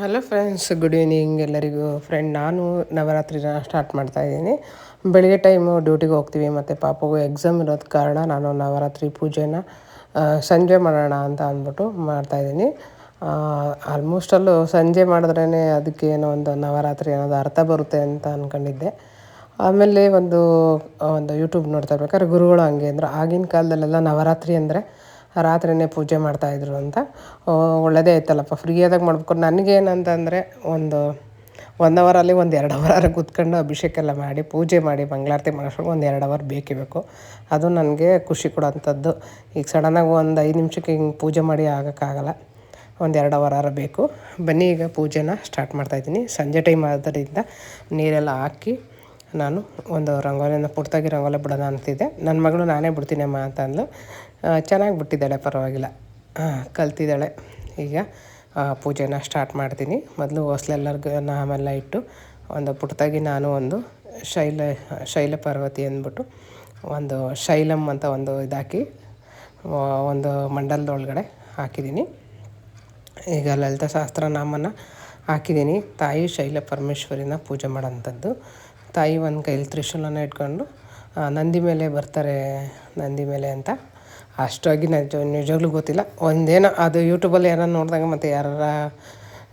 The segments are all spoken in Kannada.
ಹಲೋ ಫ್ರೆಂಡ್ಸ್, ಗುಡ್ ಈವ್ನಿಂಗ್ ಎಲ್ಲರಿಗೂ. ನಾನು ನವರಾತ್ರಿನ ಸ್ಟಾರ್ಟ್ ಮಾಡ್ತಾಯಿದ್ದೀನಿ. ಬೆಳಿಗ್ಗೆ ಟೈಮು ಡ್ಯೂಟಿಗೆ ಹೋಗ್ತೀವಿ ಮತ್ತು ಪಾಪಗೂ ಎಕ್ಸಾಮ್ ಇರೋದು ಕಾರಣ ನಾನು ನವರಾತ್ರಿ ಪೂಜೆನ ಸಂಜೆ ಮಾಡೋಣ ಅಂತ ಅಂದ್ಬಿಟ್ಟು ಮಾಡ್ತಾಯಿದ್ದೀನಿ. ಆಲ್ಮೋಸ್ಟಲ್ಲೂ ಸಂಜೆ ಮಾಡಿದ್ರೇ ಅದಕ್ಕೆ ಏನೋ ಒಂದು ನವರಾತ್ರಿ ಅನ್ನೋದು ಅರ್ಥ ಬರುತ್ತೆ ಅಂತ ಅಂದ್ಕೊಂಡಿದ್ದೆ. ಆಮೇಲೆ ಒಂದು ಯೂಟ್ಯೂಬ್ ನೋಡ್ತಾ ಇರ್ಬೇಕಾದ್ರೆ ಗುರುಗಳು ಹಂಗೆ ಅಂದರು, ಆಗಿನ ಕಾಲದಲ್ಲೆಲ್ಲ ನವರಾತ್ರಿ ಅಂದರೆ ರಾತ್ರಿಯೇ ಪೂಜೆ ಮಾಡ್ತಾಯಿದ್ರು ಅಂತ. ಒಳ್ಳೆಯದೇ ಆಯ್ತಲ್ಲಪ್ಪ, ಫ್ರೀ ಆದಾಗ ಮಾಡ್ಬೇಕು. ನನಗೇನಂತಂದರೆ ಒಂದು 1 ಅವರಲ್ಲಿ ಒಂದು 2 ಅವರಾರು ಕೂತ್ಕೊಂಡು ಅಭಿಷೇಕ ಎಲ್ಲ ಮಾಡಿ ಪೂಜೆ ಮಾಡಿ ಮಂಗಳಾರತಿ ಮಾಡೋಷ್ಟ್ರಲ್ಲಿ ಒಂದು 2 ಅವರ್ ಬೇಕೇ ಬೇಕು. ಅದು ನನಗೆ ಖುಷಿ ಕೊಡೋಂಥದ್ದು. ಈಗ ಸಡನ್ನಾಗಿ ಒಂದು 5 ನಿಮಿಷಕ್ಕೆ ಹಿಂಗೆ ಪೂಜೆ ಮಾಡಿ ಆಗೋಕ್ಕಾಗಲ್ಲ, ಒಂದು 2 ಅವರಾರು ಬೇಕು. ಬನ್ನಿ ಈಗ ಪೂಜೆನ ಸ್ಟಾರ್ಟ್ ಮಾಡ್ತಾಯಿದ್ದೀನಿ. ಸಂಜೆ ಟೈಮ್ ಆದ್ದರಿಂದ ನೀರೆಲ್ಲ ಹಾಕಿ ನಾನು ಒಂದು ರಂಗೋಲಿನ ಪುಟ್ಟದಾಗಿ ರಂಗೋಲಿ ಬಿಡೋಣ ಅಂತಿದ್ದೆ. ನನ್ನ ಮಗಳು ನಾನೇ ಬಿಡ್ತೀನಮ್ಮ ಅಂತ ಅಂದ್ಲು. ಚೆನ್ನಾಗಿ ಬಿಟ್ಟಿದ್ದಾಳೆ, ಪರವಾಗಿಲ್ಲ, ಕಲ್ತಿದ್ದಾಳೆ. ಈಗ ಪೂಜೆನ ಸ್ಟಾರ್ಟ್ ಮಾಡ್ತೀನಿ. ಮೊದಲು ಹೊಸ್ಲೆಲ್ಲರಿಗೂ ನಾಮೆಲ್ಲ ಇಟ್ಟು ಒಂದು ಪುಟ್ಟದಾಗಿ ನಾನು ಒಂದು ಶೈಲ ಪಾರ್ವತಿ ಅಂದ್ಬಿಟ್ಟು ಒಂದು ಶೈಲಮ್ ಅಂತ ಒಂದು ಇದಾಕಿ ಒಂದು ಮಂಡಲದೊಳಗಡೆ ಹಾಕಿದ್ದೀನಿ. ಈಗ ಲಲಿತಾ ಸಹಸ್ರನಾಮನ ಹಾಕಿದ್ದೀನಿ. ತಾಯಿ ಶೈಲ ಪರಮೇಶ್ವರಿನ ಪೂಜೆ ಮಾಡೋಂಥದ್ದು. ತಾಯಿ ಒಂದು ಕೈಲಿ ತ್ರಿಶೂಲನ ಇಟ್ಕೊಂಡು ನಂದಿ ಮೇಲೆ ಬರ್ತಾರೆ, ನಂದಿ ಮೇಲೆ ಅಂತ. ಅಷ್ಟಾಗಿ ನಿಜವಾಗ್ಲೂ ಗೊತ್ತಿಲ್ಲ. ಒಂದೇನೋ ಅದು ಯೂಟ್ಯೂಬಲ್ಲಿ ಏನೋ ನೋಡಿದಾಗ ಮತ್ತು ಯಾರ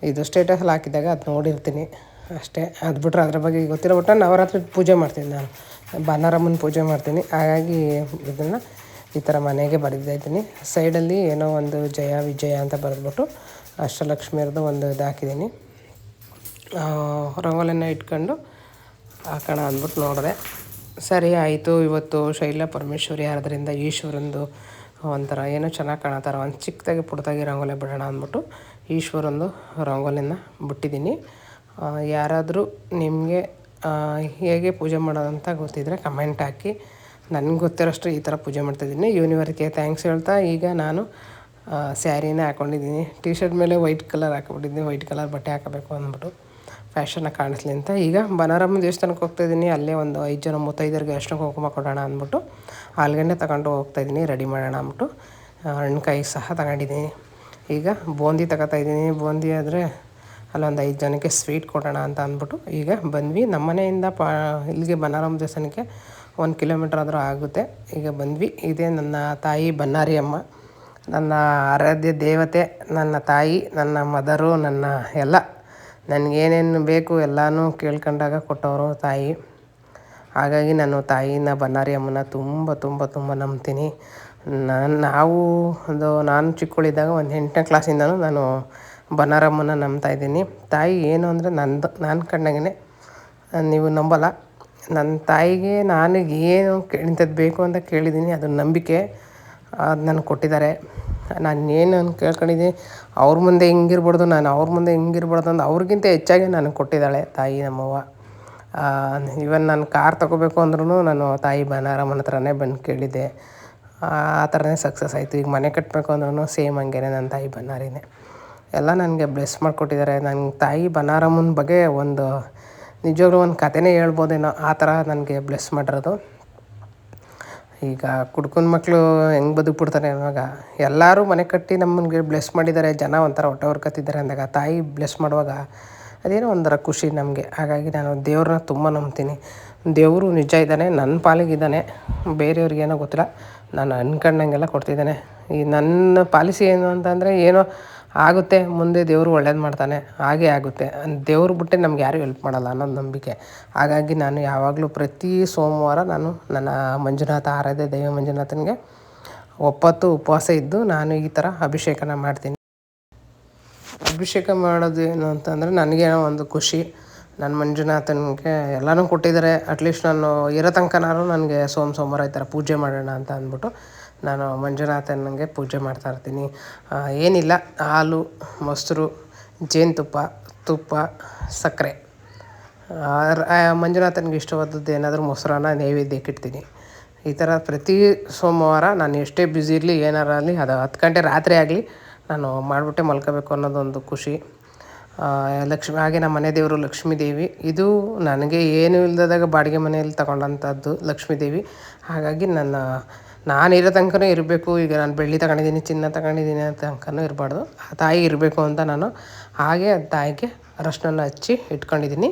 ಇದು ಸ್ಟೇಟಸಲ್ಲಿ ಹಾಕಿದಾಗ ಅದು ನೋಡಿರ್ತೀನಿ ಅಷ್ಟೇ. ಅದು ಬಿಟ್ಟರೆ ಅದ್ರ ಬಗ್ಗೆ ಗೊತ್ತಿರೋ. ಒಟ್ಟು ನವರಾತ್ರಿ ಪೂಜೆ ಮಾಡ್ತೀನಿ ನಾನು, ಬಾನರಮ್ಮನ ಪೂಜೆ ಮಾಡ್ತೀನಿ. ಹಾಗಾಗಿ ಇದನ್ನು ಈ ಥರ ಮನೆಗೆ ಬರೆದಿದ್ದೀನಿ. ಸೈಡಲ್ಲಿ ಏನೋ ಒಂದು ಜಯ ವಿಜಯ ಅಂತ ಬರೆದ್ಬಿಟ್ಟು ಅಷ್ಟಲಕ್ಷ್ಮಿಯರದು ಒಂದು ಇದು ಹಾಕಿದ್ದೀನಿ. ರಂಗೋಲಿನ ಇಟ್ಕೊಂಡು ಹಾಕೋಣ ಅಂದ್ಬಿಟ್ಟು ನೋಡಿದೆ. ಸರಿ ಆಯಿತು. ಇವತ್ತು ಶೈಲ ಪರಮೇಶ್ವರಿ ಆದ್ದರಿಂದ ಈಶ್ವರಂದು ಒಂಥರ ಏನೋ ಚೆನ್ನಾಗಿ ಕಾಣತ್ತಾರ, ಒಂದು ಚಿಕ್ಕದಾಗಿ ಪುಟ್ಟದಾಗಿ ರಂಗೋಲಿ ಬಿಡೋಣ ಅಂದ್ಬಿಟ್ಟು ಈಶ್ವರಂದು ರಂಗೋಲಿನ ಬಿಟ್ಟಿದ್ದೀನಿ. ಯಾರಾದರೂ ನಿಮಗೆ ಹೇಗೆ ಪೂಜೆ ಮಾಡೋದಂತ ಗೊತ್ತಿದ್ದರೆ ಕಮೆಂಟ್ ಹಾಕಿ. ನನಗೆ ಗೊತ್ತಿರೋಷ್ಟು ಈ ಥರ ಪೂಜೆ ಮಾಡ್ತಾಯಿದ್ದೀನಿ. ಯೂನಿವರ್ಗೆ ಥ್ಯಾಂಕ್ಸ್ ಹೇಳ್ತಾ ಈಗ ನಾನು ಸ್ಯಾರಿನೇ ಹಾಕ್ಕೊಂಡಿದ್ದೀನಿ. ಟಿ ಶರ್ಟ್ ಮೇಲೆ ವೈಟ್ ಕಲರ್ ಹಾಕ್ಬಿಟ್ಟಿದ್ದೀನಿ. ವೈಟ್ ಕಲರ್ ಬಟ್ಟೆ ಹಾಕಬೇಕು ಅಂದ್ಬಿಟ್ಟು ಫ್ಯಾಷನಾಗಿ ಕಾಣಿಸ್ಲಿ ಅಂತ. ಈಗ ಬನಾರಮ್ಮ ದೇವಸ್ಥಾನಕ್ಕೆ ಹೋಗ್ತಾಯಿದ್ದೀನಿ. ಅಲ್ಲೇ ಒಂದು 5 ಜನ ಮುತ್ತೈದರಿಗೆ ಅರಿಶಿನ ಕುಂಕುಮ ಕೊಡೋಣ ಅಂದ್ಬಿಟ್ಟು ಆಲೂಗಡ್ಡೆ ತಗೊಂಡು ಹೋಗ್ತಾಯಿದ್ದೀನಿ, ರೆಡಿ ಮಾಡೋಣ ಅಂದ್ಬಿಟ್ಟು. ಹಣ್ಣುಕಾಯಿ ಸಹ ತಗೊಂಡಿದ್ದೀನಿ. ಈಗ ಬೂಂದಿ ತಗೋತಾಯಿದ್ದೀನಿ. ಬೂಂದಿ ಆದರೆ ಅಲ್ಲೊಂದು 5 ಜನಕ್ಕೆ ಸ್ವೀಟ್ ಕೊಡೋಣ ಅಂತ ಅಂದ್ಬಿಟ್ಟು ಈಗ ಬಂದ್ವಿ. ನಮ್ಮ ಮನೆಯಿಂದ ಇಲ್ಲಿಗೆ ಬನಾರಮ್ಮ ದೇವಸ್ಥಾನಕ್ಕೆ 1 ಕಿಲೋಮೀಟ್ರ್ ಆದರೂ ಆಗುತ್ತೆ. ಈಗ ಬಂದ್ವಿ. ಇದೇ ನನ್ನ ತಾಯಿ ಬನ್ನಾರಿ ಅಮ್ಮ, ನನ್ನ ಆರಾಧ್ಯ ದೇವತೆ, ನನ್ನ ತಾಯಿ, ನನ್ನ ಮದರು, ನನ್ನ ಎಲ್ಲ. ನನಗೇನೇನು ಬೇಕು ಎಲ್ಲನೂ ಕೇಳ್ಕೊಂಡಾಗ ಕೊಟ್ಟವರು ತಾಯಿ. ಹಾಗಾಗಿ ನಾನು ತಾಯಿನ ಬನ್ನಾರಿ ಅಮ್ಮನ ತುಂಬ ತುಂಬ ತುಂಬ ನಂಬ್ತೀನಿ. ನಾನು ಚಿಕ್ಕವಳಿದ್ದಾಗ ಒಂದು 8ನೇ ಕ್ಲಾಸಿಂದನೂ ನಾನು ಬನ್ನಾರಮ್ಮನ ನಂಬ್ತಾಯಿದ್ದೀನಿ. ತಾಯಿ ಏನು ಅಂದರೆ ನಾನು ಕಂಡಾಗೇ ನೀವು ನಂಬಲ್ಲ, ನನ್ನ ತಾಯಿಗೆ ನನಗೆ ಏನು ಇಂಥದ್ದು ಬೇಕು ಅಂತ ಕೇಳಿದ್ದೀನಿ, ಅದು ನಂಬಿಕೆ. ಅದು ನನಗೆ ಕೊಟ್ಟಿದ್ದಾರೆ. ನಾನು ಏನು ಕೇಳ್ಕೊಂಡಿದ್ದೀನಿ ಅವ್ರ ಮುಂದೆ ಹಿಂಗಿರ್ಬಾರ್ದು, ನಾನು ಅವ್ರ ಮುಂದೆ ಹಿಂಗಿರ್ಬಾರ್ದು ಅಂತ ಅವ್ರಿಗಿಂತ ಹೆಚ್ಚಾಗಿ ನನಗೆ ಕೊಟ್ಟಿದ್ದಾಳೆ ತಾಯಿ ನಮ್ಮವ್ವ. ಈವನ್ ನಾನು ಕಾರ್ ತೊಗೋಬೇಕು ಅಂದ್ರೂ ನಾನು ತಾಯಿ ಬನ್ನಾರಮ್ಮನ ಹತ್ರನೇ ಬಂದು ಕೇಳಿದ್ದೆ. ಆ ಥರನೇ ಸಕ್ಸಸ್ ಆಯಿತು. ಈಗ ಮನೆ ಕಟ್ಟಬೇಕು ಅಂದ್ರೂ ಸೇಮ್ ಹಂಗೇ ನನ್ನ ತಾಯಿ ಬನ್ನಾರಿನೇ ಎಲ್ಲ ನನಗೆ ಬ್ಲೆಸ್ ಮಾಡಿಕೊಟ್ಟಿದ್ದಾರೆ. ನನ್ನ ತಾಯಿ ಬನ್ನಾರಮ್ಮನ ಬಗ್ಗೆ ಒಂದು ನಿಜವಾಗ್ಲೂ ಒಂದು ಕಥೆನೇ ಹೇಳ್ಬೋದೇನೋ, ಆ ಥರ ನನಗೆ ಬ್ಲೆಸ್ ಮಾಡಿರೋದು. ಈಗ ಕುಡ್ಕನ ಮಕ್ಕಳು ಹೆಂಗೆ ಬದುಕ್ಬಿಡ್ತಾರೆ ಅನ್ನುವಾಗ ಎಲ್ಲರೂ ಮನೆ ಕಟ್ಟಿ ನಮ್ಮನಿಗೆ ಬ್ಲೆಸ್ ಮಾಡಿದ್ದಾರೆ, ಜನ ಒಂಥರ ಹೊಟ್ಟೆ ಹೊರ್ಕತ್ತಿದ್ದಾರೆ ಅಂದಾಗ ತಾಯಿ ಬ್ಲೆಸ್ ಮಾಡುವಾಗ ಅದೇನೋ ಒಂಥರ ಖುಷಿ ನಮಗೆ. ಹಾಗಾಗಿ ನಾನು ದೇವ್ರನ್ನ ತುಂಬ ನಂಬ್ತೀನಿ. ದೇವರು ನಿಜ ಇದ್ದಾನೆ, ನನ್ನ ಪಾಲಿಗಿದ್ದಾನೆ, ಬೇರೆಯವ್ರಿಗೇನೋ ಗೊತ್ತಿಲ್ಲ. ನಾನು ಅಂದ್ಕೊಂಡಂಗೆಲ್ಲ ಕೊಡ್ತಿದ್ದಾನೆ. ಈ ನನ್ನ ಪಾಲಿಸಿ ಏನು ಅಂತಂದರೆ ಏನೋ ಆಗುತ್ತೆ, ಮುಂದೆ ದೇವರು ಒಳ್ಳೇದು ಮಾಡ್ತಾನೆ, ಹಾಗೇ ಆಗುತ್ತೆ. ದೇವ್ರು ಬಿಟ್ಟರೆ ನಮ್ಗೆ ಯಾರೂ ಹೆಲ್ಪ್ ಮಾಡಲ್ಲ ಅನ್ನೋದು ನಂಬಿಕೆ. ಹಾಗಾಗಿ ನಾನು ಯಾವಾಗಲೂ ಪ್ರತಿ ಸೋಮವಾರ ನಾನು ನನ್ನ ಮಂಜುನಾಥ, ಆರಾಧ್ಯ ದೈವ ಮಂಜುನಾಥನಿಗೆ ಒಪ್ಪತ್ತು ಉಪವಾಸ ಇದ್ದು ನಾನು ಈ ಥರ ಅಭಿಷೇಕನ ಮಾಡ್ತೀನಿ. ಅಭಿಷೇಕ ಮಾಡೋದು ಏನು ಅಂತಂದರೆ ನನಗೇನೋ ಒಂದು ಖುಷಿ. ನನ್ನ ಮಂಜುನಾಥನಿಗೆ ಎಲ್ಲನೂ ಕೊಟ್ಟಿದ್ದಾರೆ. ಅಟ್ಲೀಸ್ಟ್ ನಾನು ಇರೋ ತನಕನಾದ್ರು ನನಗೆ ಸೋಮವಾರ ಈ ಥರ ಪೂಜೆ ಮಾಡೋಣ ಅಂತ ಅಂದ್ಬಿಟ್ಟು ನಾನು ಮಂಜುನಾಥನಿಗೆ ಪೂಜೆ ಮಾಡ್ತಾಯಿರ್ತೀನಿ. ಏನಿಲ್ಲ, ಹಾಲು, ಮೊಸರು, ಜೇನುತುಪ್ಪ, ತುಪ್ಪ, ಸಕ್ಕರೆ. ಮಂಜುನಾಥನಿಗೆ ಇಷ್ಟವಾದದ್ದು ಏನಾದರೂ ಮೊಸರನ್ನ ನೈವೇದ್ಯಕ್ಕೆ ಇಡ್ತೀನಿ. ಈ ಥರ ಪ್ರತಿ ಸೋಮವಾರ ನಾನು ಎಷ್ಟೇ ಬ್ಯುಸಿ ಇರಲಿ, ಏನಾರು ಆಗಲಿ, ಅದು 10 ಗಂಟೆ ರಾತ್ರಿ ಆಗಲಿ ನಾನು ಮಾಡಿಬಿಟ್ಟೆ ಮಲ್ಕೋಬೇಕು ಅನ್ನೋದೊಂದು ಖುಷಿ. ಹಾಗೆ ನಮ್ಮ ಮನೆ ದೇವರು ಲಕ್ಷ್ಮೀ ದೇವಿ. ಇದು ನನಗೆ ಏನೂ ಇಲ್ಲದಾಗ ಬಾಡಿಗೆ ಮನೆಯಲ್ಲಿ ತಗೊಂಡಂಥದ್ದು ಲಕ್ಷ್ಮೀ ದೇವಿ. ಹಾಗಾಗಿ ನನ್ನ ನಾನಿರೋ ತನಕನೂ ಇರಬೇಕು. ಈಗ ನಾನು ಬೆಳ್ಳಿ ತಗೊಂಡಿದ್ದೀನಿ, ಚಿನ್ನ ತಗೊಂಡಿದ್ದೀನಿ ಅಂತ ತನಕನೂ ಇರಬಾರ್ದು. ಆ ತಾಯಿ ಇರಬೇಕು ಅಂತ ನಾನು ಹಾಗೆ ತಾಯಿಗೆ ಅರಶಿನ ಹಚ್ಚಿ ಇಟ್ಕೊಂಡಿದ್ದೀನಿ.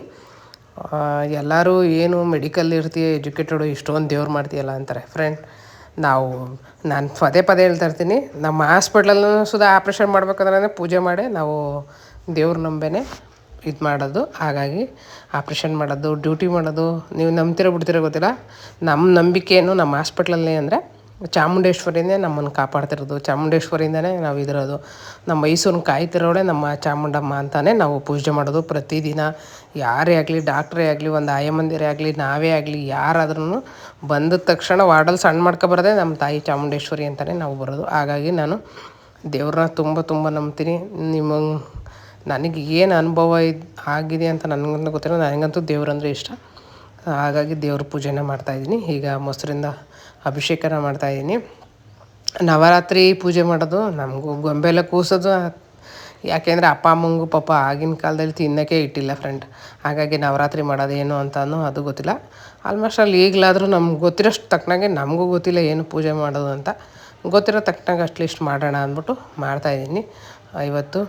ಎಲ್ಲರೂ ಏನು ಮೆಡಿಕಲ್ ಇರ್ತೀಯ, ಎಜುಕೇಟೆಡು, ಇಷ್ಟೊಂದು ದೇವ್ರು ಮಾಡ್ತೀಯಲ್ಲ ಅಂತಾರೆ ಫ್ರೆಂಡ್. ನಾನು ಪದೇ ಪದೇ ಹೇಳ್ತಾ ಇರ್ತೀನಿ, ನಮ್ಮ ಹಾಸ್ಪಿಟ್ಲಲ್ಲೂ ಸುದಾ ಆಪ್ರೇಷನ್ ಮಾಡ್ಬೇಕಾದ್ರೆ ಪೂಜೆ ಮಾಡಿ ನಾವು ದೇವ್ರ ನಂಬೆನೇ ಇದು ಮಾಡೋದು. ಹಾಗಾಗಿ ಆಪ್ರೇಷನ್ ಮಾಡೋದು, ಡ್ಯೂಟಿ ಮಾಡೋದು, ನೀವು ನಂಬ್ತಿರೋ ಬಿಡ್ತಿರೋ ಗೊತ್ತಿಲ್ಲ, ನಮ್ಮ ನಂಬಿಕೆಯನ್ನು ನಮ್ಮ ಹಾಸ್ಪಿಟ್ಲಲ್ಲಿ ಅಂದರೆ ಚಾಮುಂಡೇಶ್ವರಿನೇ ನಮ್ಮನ್ನು ಕಾಪಾಡ್ತಿರೋದು. ಚಾಮುಂಡೇಶ್ವರಿಯಿಂದನೇ ನಾವು ಇದಿರೋದು. ನಮ್ಮ ಮೈಸೂರನ್ನ ಕಾಯ್ತಿರೋಳೆ ನಮ್ಮ ಚಾಮುಂಡಮ್ಮ ಅಂತಲೇ ನಾವು ಪೂಜೆ ಮಾಡೋದು ಪ್ರತಿದಿನ. ಯಾರೇ ಆಗಲಿ, ಡಾಕ್ಟ್ರೇ ಆಗಲಿ, ಒಂದು ಆಯಮ್ಮಂದಿರೇ ಆಗಲಿ, ನಾವೇ ಆಗಲಿ, ಯಾರಾದ್ರೂ ಬಂದ ತಕ್ಷಣ ವಾರ್ಡಲ್ಲಿ ಸಣ್ಣ ಮಾಡ್ಕೊಬಾರ್ದೆ ನಮ್ಮ ತಾಯಿ ಚಾಮುಂಡೇಶ್ವರಿ ಅಂತಲೇ ನಾವು ಬರೋದು. ಹಾಗಾಗಿ ನಾನು ದೇವ್ರನ್ನ ತುಂಬ ತುಂಬ ನಂಬ್ತೀನಿ. ನನಗೆ ಏನು ಅನುಭವ ಆಗಿದೆ ಅಂತ ನನಗಂತೂ ಗೊತ್ತಿಲ್ಲ. ನನಗಂತೂ ದೇವ್ರಂದರೆ ಇಷ್ಟ. ಹಾಗಾಗಿ ದೇವ್ರ ಪೂಜೆನ ಮಾಡ್ತಾಯಿದ್ದೀನಿ. ಈಗ ಮೊಸರಿಂದ ಅಭಿಷೇಕನ ಮಾಡ್ತಾಯಿದ್ದೀನಿ. ನವರಾತ್ರಿ ಪೂಜೆ ಮಾಡೋದು ನಮಗೂ ಗೊಂಬೆಲ್ಲ ಕೂರಿಸೋದು, ಯಾಕೆಂದರೆ ಅಪ್ಪ ಅಮ್ಮಂಗೂ ಪಾಪ ಆಗಿನ ಕಾಲದಲ್ಲಿ ತಿನ್ನೋಕ್ಕೆ ಇಟ್ಟಿಲ್ಲ ಫ್ರೆಂಡ್. ಹಾಗಾಗಿ ನವರಾತ್ರಿ ಮಾಡೋದೇನು ಅಂತಲೂ ಅದು ಗೊತ್ತಿಲ್ಲ. ಆಲ್ಮೋಸ್ಟ್ ಅಲ್ಲಿ ಈಗಲಾದರೂ ನಮ್ಗೆ ಗೊತ್ತಿರೋಷ್ಟು ತಕ್ಕನಾಗೆ ನಮಗೂ ಗೊತ್ತಿಲ್ಲ ಏನು ಪೂಜೆ ಮಾಡೋದು ಅಂತ. ಗೊತ್ತಿರೋ ತಕ್ಕನಾಗ ಅಟ್ಲೀಸ್ಟ್ ಮಾಡೋಣ ಅಂದ್ಬಿಟ್ಟು ಮಾಡ್ತಾಯಿದ್ದೀನಿ. ಇವತ್ತು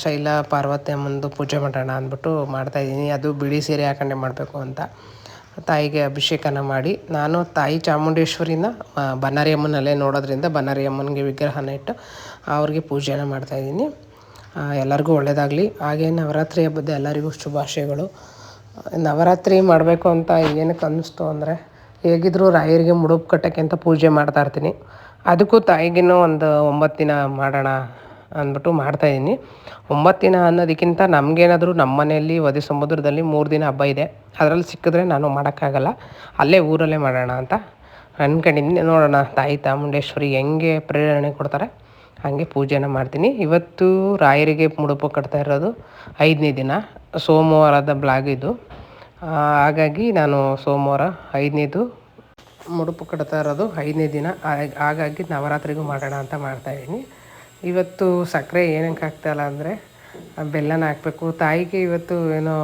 ಶೈಲ ಪಾರ್ವತಿ ಅಮ್ಮಂದು ಪೂಜೆ ಮಾಡೋಣ ಅಂದ್ಬಿಟ್ಟು ಮಾಡ್ತಾಯಿದ್ದೀನಿ. ಅದು ಬಿಳಿ ಸೀರೆ ಹಾಕೊಂಡೆ ಮಾಡಬೇಕು ಅಂತ ತಾಯಿಗೆ ಅಭಿಷೇಕನ ಮಾಡಿ, ನಾನು ತಾಯಿ ಚಾಮುಂಡೇಶ್ವರಿನ ಬನ್ನಾರಿ ಅಮ್ಮನಲ್ಲೇ ನೋಡೋದ್ರಿಂದ ಬನ್ನಾರಿ ಅಮ್ಮನಿಗೆ ವಿಗ್ರಹನ ಇಟ್ಟು ಅವ್ರಿಗೆ ಪೂಜೆನ ಮಾಡ್ತಾಯಿದ್ದೀನಿ. ಎಲ್ಲರಿಗೂ ಒಳ್ಳೆಯದಾಗಲಿ. ಹಾಗೆ ನವರಾತ್ರಿ ಹಬ್ಬದ ಎಲ್ಲರಿಗೂ ಶುಭಾಶಯಗಳು. ನವರಾತ್ರಿ ಮಾಡಬೇಕು ಅಂತ ಏನಕ್ಕೆ ಅನ್ನಿಸ್ತು ಅಂದರೆ, ಹೇಗಿದ್ದರೂ ರಾಯರಿಗೆ ಮುಡುಪು ಕಟ್ಟೋಕ್ಕೆ ಅಂತ ಪೂಜೆ ಮಾಡ್ತಾಯಿರ್ತೀನಿ. ಅದಕ್ಕೂ ತಾಯಿಗಿನ್ನೂ ಒಂದು 9 ದಿನ ಮಾಡೋಣ ಅಂದ್ಬಿಟ್ಟು ಮಾಡ್ತಾಯಿದ್ದೀನಿ. 9 ದಿನ ಅನ್ನೋದಕ್ಕಿಂತ ನಮಗೇನಾದರೂ ನಮ್ಮ ಮನೆಯಲ್ಲಿ ವದೆ ಸಮುದ್ರದಲ್ಲಿ 3 ದಿನ ಹಬ್ಬ ಇದೆ. ಅದರಲ್ಲಿ ಸಿಕ್ಕಿದ್ರೆ ನಾನು ಮಾಡೋಕ್ಕಾಗಲ್ಲ, ಅಲ್ಲೇ ಊರಲ್ಲೇ ಮಾಡೋಣ ಅಂತ ಅಂದ್ಕೊಂಡಿದ್ದೀನಿ. ನೋಡೋಣ ತಾಯಿ ಚಾಮುಂಡೇಶ್ವರಿ ಹೆಂಗೆ ಪ್ರೇರಣೆ ಕೊಡ್ತಾರೆ ಹಾಗೆ ಪೂಜೆನ ಮಾಡ್ತೀನಿ. ಇವತ್ತು ರಾಯರಿಗೆ ಮುಡುಪು ಕಟ್ತಾ ಇರೋದು 5ನೇ ದಿನ, ಸೋಮವಾರದ ಬ್ಲಾಗ್ ಇದು. ಹಾಗಾಗಿ ನಾನು ಸೋಮವಾರ 5ನೇದು ಮುಡುಪು ಕಟ್ತಾ ಇರೋದು 5ನೇ ದಿನ. ಹಾಗಾಗಿ ನವರಾತ್ರಿಗೂ ಮಾಡೋಣ ಅಂತ ಮಾಡ್ತಾಯಿದ್ದೀನಿ. ಇವತ್ತು ಸಕ್ಕರೆ ಏನಕ್ಕೆ ಹಾಕ್ತಾಯಿಲ್ಲ ಅಂದರೆ, ಬೆಲ್ಲನ ಹಾಕಬೇಕು ತಾಯಿಗೆ. ಇವತ್ತು ಏನೋ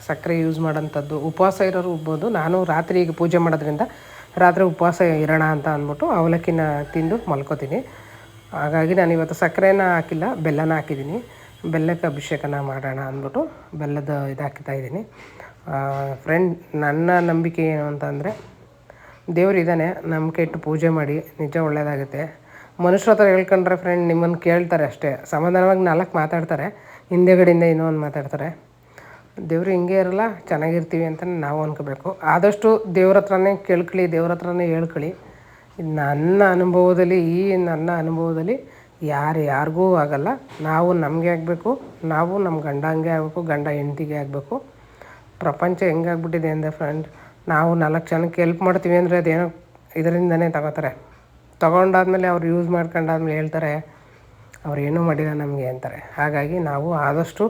ಸಕ್ಕರೆ ಯೂಸ್ ಮಾಡೋಂಥದ್ದು, ಉಪವಾಸ ಇರೋರು ಉಬ್ಬೋದು. ನಾನು ರಾತ್ರಿ ಈಗ ಪೂಜೆ ಮಾಡೋದ್ರಿಂದ ರಾತ್ರಿ ಉಪವಾಸ ಇರೋಣ ಅಂತ ಅಂದ್ಬಿಟ್ಟು ಅವಲಕ್ಕಿನ ತಿಂದು ಮಲ್ಕೋತೀನಿ. ಹಾಗಾಗಿ ನಾನು ಇವತ್ತು ಸಕ್ಕರೆನ ಹಾಕಿಲ್ಲ, ಬೆಲ್ಲನ ಹಾಕಿದ್ದೀನಿ. ಬೆಲ್ಲಕ್ಕೆ ಅಭಿಷೇಕನ ಮಾಡೋಣ ಅಂದ್ಬಿಟ್ಟು ಬೆಲ್ಲದ ಇದು ಹಾಕ್ತಾಯಿದ್ದೀನಿ. ಫ್ರೆಂಡ್, ನನ್ನ ನಂಬಿಕೆ ಏನು ಅಂತಂದರೆ, ದೇವರಿದ್ದಾನೆ, ನಂಬಿಕೆ ಇಟ್ಟು ಪೂಜೆ ಮಾಡಿ, ನಿಜ ಒಳ್ಳೆಯದಾಗುತ್ತೆ. ಮನುಷ್ಯರ ಹತ್ರ ಹೇಳ್ಕೊಂಡ್ರೆ ಫ್ರೆಂಡ್ ನಿಮ್ಮನ್ನು ಕೇಳ್ತಾರೆ ಅಷ್ಟೇ, ಸಮಾಧಾನವಾಗಿ 4 ಮಾತಾಡ್ತಾರೆ, ಹಿಂದೆಗಡೆಯಿಂದ ಇನ್ನೂ ಒಂದು ಮಾತಾಡ್ತಾರೆ. ದೇವರು ಹಿಂಗೆ ಇರಲ್ಲ, ಚೆನ್ನಾಗಿರ್ತೀವಿ ಅಂತ ನಾವು ಅಂದ್ಕೋಬೇಕು. ಆದಷ್ಟು ದೇವ್ರ ಹತ್ರನೇ ಕೇಳ್ಕೊಳ್ಳಿ, ದೇವ್ರ ಹತ್ರನೇ ಹೇಳ್ಕೊಳ್ಳಿ. ನನ್ನ ಅನುಭವದಲ್ಲಿ ಯಾರಿಗೂ ಆಗಲ್ಲ. ನಾವು ನಮಗೆ ಆಗಬೇಕು, ನಾವು ನಮ್ಮ ಗಂಡಂಗೆ ಆಗಬೇಕು, ಗಂಡ ಹೆಂಡ್ತಿಗೆ ಆಗಬೇಕು. ಪ್ರಪಂಚ ಹೆಂಗಾಗ್ಬಿಟ್ಟಿದೆ ಅಂದರೆ ಫ್ರೆಂಡ್, ನಾವು 4 ಜನಕ್ಕೆ ಹೆಲ್ಪ್ ಮಾಡ್ತೀವಿ ಅಂದರೆ ಅದೇನೋ ಇದರಿಂದನೇ ತಗೋತಾರೆ. ತೊಗೊಂಡಾದ್ಮೇಲೆ ಅವ್ರು ಯೂಸ್ ಮಾಡ್ಕೊಂಡಾದ್ಮೇಲೆ ಹೇಳ್ತಾರೆ ಅವ್ರು ಏನೂ ಮಾಡಿಲ್ಲ ನಮಗೆ ಅಂತಾರೆ. ಹಾಗಾಗಿ ನಾವು ಆದಷ್ಟು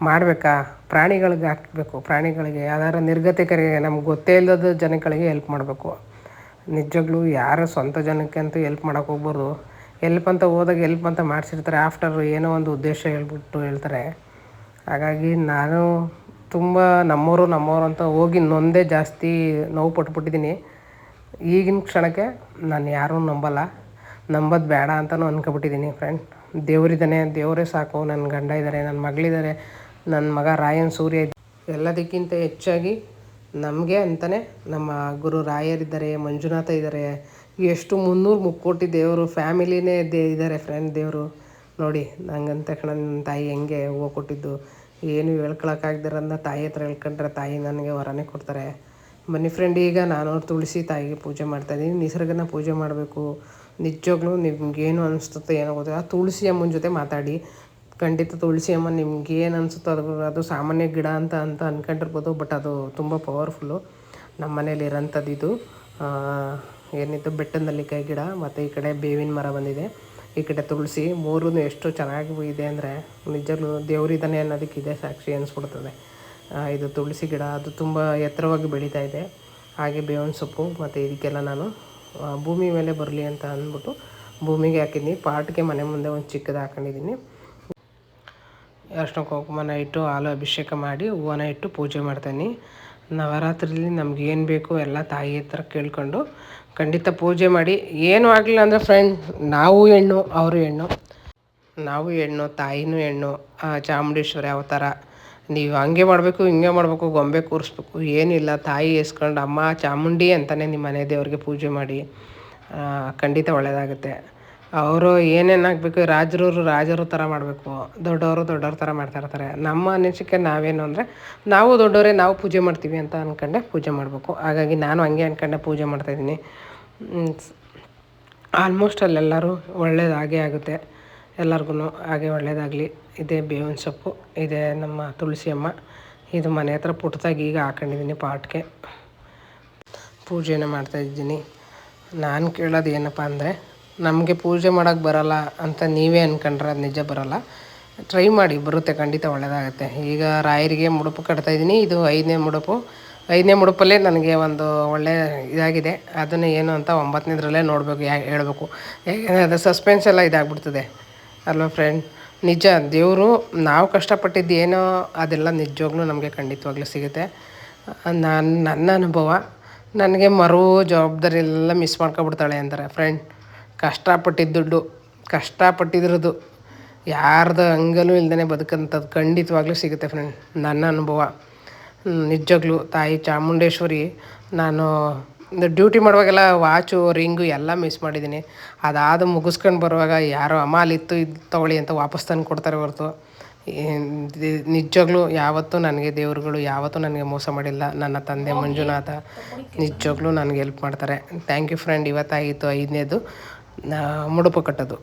ಮಾಡಬೇಕಾ, ಪ್ರಾಣಿಗಳಿಗೆ ಹಾಕಬೇಕು. ಪ್ರಾಣಿಗಳಿಗೆ ಯಾವ್ದಾರು ನಿರ್ಗತಿಕರಿಗೆ, ನಮ್ಗೆ ಗೊತ್ತೇ ಇಲ್ಲದ ಜನಗಳಿಗೆ ಹೆಲ್ಪ್ ಮಾಡಬೇಕು. ನಿಜವಾಗ್ಲೂ ಯಾರು ಸ್ವಂತ ಜನಕ್ಕೆ ಅಂತೂ ಹೆಲ್ಪ್ ಮಾಡೋಕೆ ಹೋಗ್ಬಾರ್ದು. ಹೆಲ್ಪ್ ಅಂತ ಹೋದಾಗ ಹೆಲ್ಪ್ ಅಂತ ಮಾಡಿಸಿರ್ತಾರೆ, ಆಫ್ಟರ್ ಏನೋ ಒಂದು ಉದ್ದೇಶ ಹೇಳ್ತಾರೆ. ಹಾಗಾಗಿ ನಾನು ತುಂಬ ನಮ್ಮವರು ಅಂತ ಹೋಗಿ ನೊಂದೇ ಜಾಸ್ತಿ ನೋವು ಪಟ್ಬಿಟ್ಟಿದ್ದೀನಿ. ಈಗಿನ ಕ್ಷಣಕ್ಕೆ ನಾನು ಯಾರೂ ನಂಬೋದು ಬೇಡ ಅಂತಲೂ ಅಂದ್ಕೊಬಿಟ್ಟಿದ್ದೀನಿ ಫ್ರೆಂಡ್. ದೇವರಿದ್ದಾನೆ, ದೇವರೇ ಸಾಕು. ನನ್ನ ಗಂಡ ಇದ್ದಾರೆ, ನನ್ನ ಮಗಳಿದ್ದಾರೆ, ನನ್ನ ಮಗ ರಾಯನ್ ಸೂರ್ಯ. ಎಲ್ಲದಕ್ಕಿಂತ ಹೆಚ್ಚಾಗಿ ನಮಗೆ ಅಂತಲೇ ನಮ್ಮ ಗುರು ರಾಯರಿದ್ದಾರೆ, ಮಂಜುನಾಥ ಇದ್ದಾರೆ, ಎಷ್ಟು 300 ಮುಕ್ಕೋಟಿ ದೇವರು ಫ್ಯಾಮಿಲಿನೇ ಇದ್ದಾರೆ ಫ್ರೆಂಡ್. ದೇವರು ನೋಡಿ, ನಂಗಂದ ತಕ್ಷಣ ನನ್ನ ತಾಯಿ ಹೆಂಗೆ ಹೂವು ಕೊಟ್ಟಿದ್ದು, ಏನು ಹೇಳ್ಕೊಳಕ್ಕಾಗ್ದಿರಂದ ತಾಯಿ ಹತ್ರ ಹೇಳ್ಕೊಂಡ್ರೆ ತಾಯಿ ನನಗೆ ವರನೇ ಕೊಡ್ತಾರೆ. ಬನ್ನಿ ಫ್ರೆಂಡ್, ಈಗ ನಾನು ತುಳಸಿ ತಾಯಿಗೆ ಪೂಜೆ ಮಾಡ್ತಾಯಿದ್ದೀನಿ. ನಿಸರ್ಗನ ಪೂಜೆ ಮಾಡಬೇಕು. ನಿಜವಾಗ್ಲೂ ನಿಮ್ಗೇನು ಅನಿಸ್ತೋ ಏನೋ ಗೊತ್ತಿಲ್ಲ, ತುಳಸಿ ಅಮ್ಮನ ಜೊತೆ ಮಾತಾಡಿ. ಖಂಡಿತ ತುಳಸಿ ಅಮ್ಮ ನಿಮ್ಗೇನು ಅನಿಸುತ್ತೋ ಅದು ಸಾಮಾನ್ಯ ಗಿಡ ಅಂತ ಅಂದ್ಕೊಂಡಿರ್ಬೋದು, ಬಟ್ ಅದು ತುಂಬ ಪವರ್ಫುಲ್ಲು. ನಮ್ಮ ಮನೇಲಿ ಇರೋಂಥದ್ದು ಇದು. ಏನಿತ್ತು, ಬೆಟ್ಟದ ನೆಲ್ಲಿಕಾಯಿ ಗಿಡ, ಮತ್ತು ಈ ಕಡೆ ಬೇವಿನ ಮರ ಬಂದಿದೆ, ಈ ಕಡೆ ತುಳಸಿ. 3 ಎಷ್ಟು ಚೆನ್ನಾಗಿ ಇದೆ ಅಂದರೆ ನಿಜವಾಗ್ಲೂ ದೇವರಿದ್ದಾನೆ ಅನ್ನೋದಕ್ಕೆ ಇದೆ ಸಾಕ್ಷಿ ಅನಿಸ್ಬಿಡ್ತದೆ. ಇದು ತುಳಸಿ ಗಿಡ, ಅದು ತುಂಬ ಎತ್ತರವಾಗಿ ಬೆಳೀತಾ ಇದೆ. ಹಾಗೆ ಬೇವಿನ ಸೊಪ್ಪು, ಮತ್ತು ಇದಕ್ಕೆಲ್ಲ ನಾನು ಭೂಮಿ ಮೇಲೆ ಬರಲಿ ಅಂತ ಅಂದ್ಬಿಟ್ಟು ಭೂಮಿಗೆ ಹಾಕಿದ್ದೀನಿ. ಪಾಟ್ಗೆ ಮನೆ ಮುಂದೆ ಒಂದು ಚಿಕ್ಕದು ಹಾಕೊಂಡಿದ್ದೀನಿ. ಅರ್ಶಿನ ಕುಂಕುಮನ ಇಟ್ಟು ಹಾಲು ಅಭಿಷೇಕ ಮಾಡಿ ಹೂವನ್ನ ಇಟ್ಟು ಪೂಜೆ ಮಾಡ್ತೀನಿ. ನವರಾತ್ರಿಲಿ ನಮ್ಗೇನು ಬೇಕು ಎಲ್ಲ ತಾಯಿ ಹತ್ರ ಕೇಳ್ಕೊಂಡು ಖಂಡಿತ ಪೂಜೆ ಮಾಡಿ. ಏನೂ ಆಗಲಿಲ್ಲ ಅಂದರೆ ಫ್ರೆಂಡ್, ನಾವು ಹೆಣ್ಣು ಅವರು ಹೆಣ್ಣು, ನಾವು ಹೆಣ್ಣು ತಾಯಿನೂ ಹೆಣ್ಣು. ಚಾಮುಂಡೇಶ್ವರಿ ಅವತಾರ. ನೀವು ಹಂಗೆ ಮಾಡಬೇಕು ಹಿಂಗೆ ಮಾಡಬೇಕು ಗೊಂಬೆ ಕೂರಿಸ್ಬೇಕು ಏನಿಲ್ಲ. ತಾಯಿ ಎಸ್ಕೊಂಡು ಅಮ್ಮ ಚಾಮುಂಡಿ ಅಂತಲೇ ನಿಮ್ಮ ಮನೆ ದೇವ್ರಿಗೆ ಪೂಜೆ ಮಾಡಿ. ಖಂಡಿತ ಒಳ್ಳೆಯದಾಗುತ್ತೆ. ಅವರು ಏನೇನಾಗಬೇಕು, ರಾಜರು ಥರ ಮಾಡಬೇಕು, ದೊಡ್ಡವ್ರ ಥರ ಮಾಡ್ತಾಯಿರ್ತಾರೆ. ನಮ್ಮ ಅನಿಸಿಕೆ ನಾವೇನು ಅಂದರೆ, ನಾವು ದೊಡ್ಡವರೇ, ನಾವು ಪೂಜೆ ಮಾಡ್ತೀವಿ ಅಂತ ಅಂದ್ಕೊಂಡೆ ಪೂಜೆ ಮಾಡಬೇಕು. ಹಾಗಾಗಿ ನಾನು ಹಂಗೆ ಅಂದ್ಕೊಂಡೆ ಪೂಜೆ ಮಾಡ್ತಾಯಿದ್ದೀನಿ. ಆಲ್ಮೋಸ್ಟ್ ಅಲ್ಲೆಲ್ಲರೂ ಒಳ್ಳೇದಾಗೇ ಆಗುತ್ತೆ. ಎಲ್ಲರಿಗೂ ಹಾಗೆ ಒಳ್ಳೆಯದಾಗಲಿ. ಇದೇ ಬೇವಿನ ಸೊಪ್ಪು, ಇದೇ ನಮ್ಮ ತುಳಸಿ ಅಮ್ಮ. ಇದು ಮನೆ ಹತ್ರ ಪುಟ್ಟದಾಗಿ ಈಗ ಹಾಕೊಂಡಿದ್ದೀನಿ ಪಾಟ್ಗೆ. ಪೂಜೆನ ಮಾಡ್ತಾಯಿದ್ದೀನಿ. ನಾನು ಕೇಳೋದು ಏನಪ್ಪ ಅಂದರೆ, ನಮಗೆ ಪೂಜೆ ಮಾಡೋಕ್ಕೆ ಬರೋಲ್ಲ ಅಂತ ನೀವೇ ಅಂದ್ಕೊಂಡ್ರೆ ಅದು ನಿಜ ಬರೋಲ್ಲ. ಟ್ರೈ ಮಾಡಿ, ಬರುತ್ತೆ, ಖಂಡಿತ ಒಳ್ಳೆಯದಾಗುತ್ತೆ. ಈಗ ರಾಯರಿಗೆ ಮುಡುಪು ಕಟ್ತಾಯಿದ್ದೀನಿ. ಇದು 5ನೇ ಮುಡುಪು. 5ನೇ ಮುಡುಪಲ್ಲೇ ನನಗೆ ಒಂದು ಒಳ್ಳೆಯ ಇದಾಗಿದೆ. ಅದನ್ನು ಏನು ಅಂತ 9ನೇದರಲ್ಲೇ ನೋಡಬೇಕು, ಹೇಳಬೇಕು. ಯಾಕೆಂದರೆ ಅದು ಸಸ್ಪೆನ್ಸ್ ಎಲ್ಲ ಇದಾಗ್ಬಿಡ್ತದೆ ಅಲ್ವಾ ಫ್ರೆಂಡ್. ನಿಜ, ದೇವರು ನಾವು ಕಷ್ಟಪಟ್ಟಿದ್ದು ಏನೋ ಅದೆಲ್ಲ ನಿಜವಾಗ್ಲೂ ನಮಗೆ ಖಂಡಿತವಾಗ್ಲೂ ಸಿಗುತ್ತೆ. ನನ್ನ ಅನುಭವ. ನನಗೆ ಜವಾಬ್ದಾರಿ ಎಲ್ಲ ಮಿಸ್ ಮಾಡ್ಕೊಬಿಡ್ತಾಳೆ ಅಂತಾರೆ ಫ್ರೆಂಡ್. ಕಷ್ಟಪಟ್ಟಿದ್ದ ದುಡ್ಡು, ಕಷ್ಟಪಟ್ಟಿದ್ರದ್ದು ಯಾರ್ದು ಹಂಗಲೂ ಇಲ್ದೇ ಬದುಕಂಥದ್ದು ಖಂಡಿತವಾಗ್ಲೂ ಸಿಗುತ್ತೆ ಫ್ರೆಂಡ್. ನನ್ನ ಅನುಭವ ನಿಜವಾಗ್ಲೂ. ತಾಯಿ ಚಾಮುಂಡೇಶ್ವರಿ, ನಾನು ಡ್ಯೂಟಿ ಮಾಡುವಾಗೆಲ್ಲ ವಾಚು ರಿಂಗು ಎಲ್ಲ ಮಿಸ್ ಮಾಡಿದ್ದೀನಿ. ಅದಾದ ಮುಗಿಸ್ಕೊಂಡು ಬರುವಾಗ ಯಾರೋ ಅಮಾಲಿತ್ತು ಇದು ತೊಗೊಳ್ಳಿ ಅಂತ ವಾಪಸ್ ತಂದು ಕೊಡ್ತಾರೆ ಹೊರತು ನಿಜವಾಗ್ಲೂ ಯಾವತ್ತೂ ನನಗೆ ದೇವರುಗಳು ಯಾವತ್ತೂ ನನಗೆ ಮೋಸ ಮಾಡಿಲ್ಲ. ನನ್ನ ತಂದೆ ಮಂಜುನಾಥ ನಿಜವಾಗ್ಲೂ ನನಗೆ ಹೆಲ್ಪ್ ಮಾಡ್ತಾರೆ. Thank you friend. ಇವತ್ತಾಗಿತ್ತು 5ನೇದು ಮುಡುಪು ಕಟ್ಟೋದು.